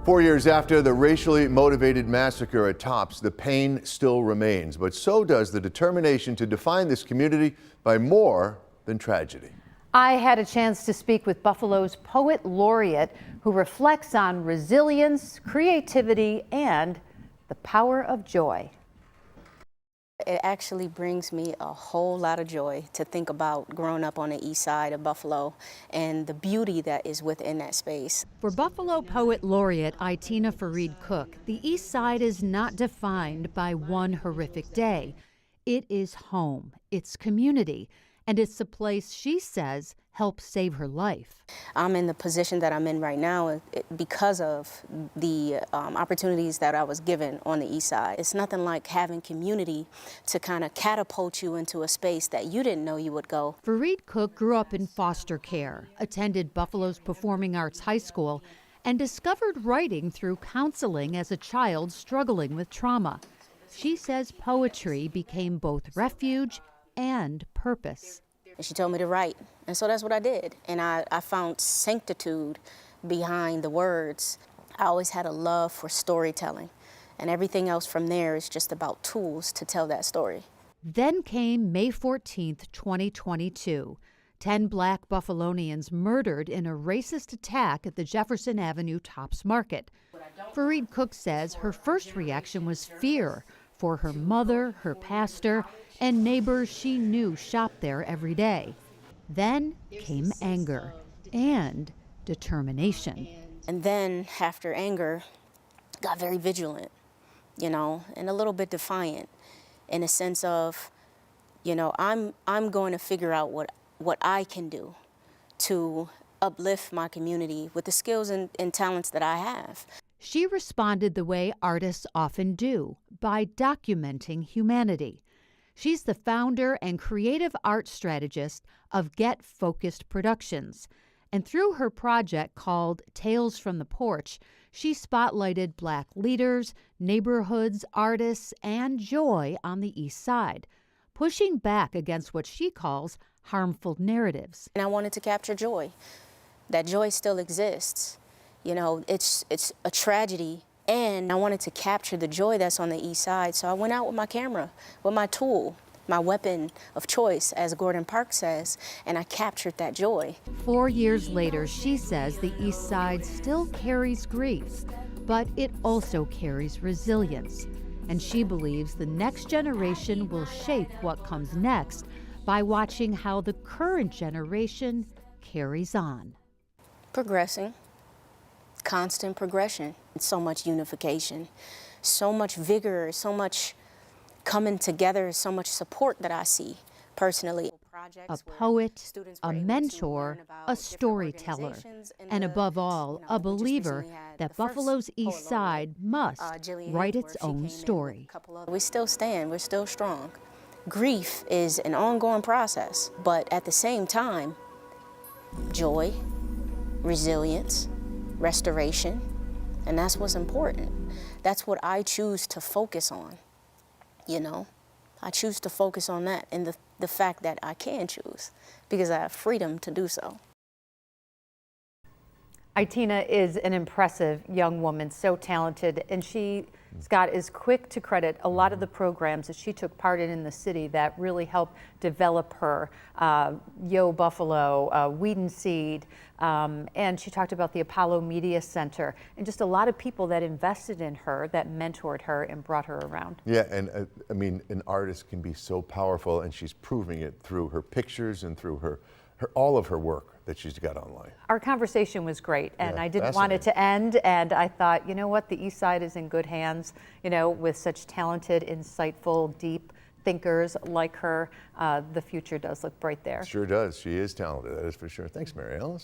4 years after the racially motivated massacre at Tops, the pain still remains, but so does the determination to define this community by more than tragedy. I had a chance to speak with Buffalo's Poet Laureate, who reflects on resilience, creativity, and the power of joy. It actually brings me a whole lot of joy to think about growing up on the east side of Buffalo and the beauty that is within that space. For Buffalo Poet Laureate Aitina Fareed-Cooke, the east side is not defined by one horrific day. It is home, it's community, and it's a place she says helped save her life. I'm in the position that I'm in right now because of the opportunities that I was given on the east side. It's nothing like having community to kind of catapult you into a space that you didn't know you would go. Fareed-Cooke grew up in foster care, attended Buffalo's Performing Arts High School, and discovered writing through counseling as a child struggling with trauma. She says poetry became both refuge and purpose. And she told me to write, and so that's what I did. And I found sanctitude behind the words. I always had a love for storytelling, and everything else from there is just about tools to tell that story. Then came May 14th, 2022. 10 Black Buffalonians murdered in a racist attack at the Jefferson Avenue Tops Market. Fareed-Cooke says her first reaction was fear for her mother, her pastor, and neighbors she knew shopped there every day. Then came anger and determination. And then after anger, got very vigilant, and a little bit defiant in a sense of, I'm going to figure out what I can do to uplift my community with the skills and talents that I have. She responded the way artists often do, by documenting humanity. She's the founder and creative art strategist of Get Focused Productions. And through her project called Tales from the Porch, she spotlighted Black leaders, neighborhoods, artists, and joy on the East Side, pushing back against what she calls harmful narratives. And I wanted to capture joy. That joy still exists. It's a tragedy, and I wanted to capture the joy that's on the east side, so I went out with my camera, with my tool, my weapon of choice, as Gordon Parks says, and I captured that joy. 4 years later, she says the east side still carries grief, but it also carries resilience, and she believes the next generation will shape what comes next by watching how the current generation carries on. Progressing. Constant progression, so much unification, so much vigor, so much coming together, so much support that I see personally. A poet, a mentor, a storyteller, and above all, a believer that Buffalo's East Side must write its own story. We still stand, we're still strong. Grief is an ongoing process, but at the same time, joy, resilience, restoration, and that's what's important. That's what I choose to focus on, I choose to focus on that and the fact that I can choose because I have freedom to do so. Aitina is an impressive young woman, so talented, and she, Scott, is quick to credit a lot of the programs that she took part in the city that really helped develop her. Yo Buffalo, Weed and Seed, and she talked about the Apollo Media Center, and just a lot of people that invested in her, that mentored her and brought her around. Yeah, and an artist can be so powerful, and she's proving it through her pictures and through all of her work that she's got online. Our conversation was great, and I didn't want it to end, and I thought, you know what, the East Side is in good hands, with such talented, insightful, deep thinkers like her. The future does look bright there. Sure does. She is talented, that is for sure. Thanks, Mary Alice.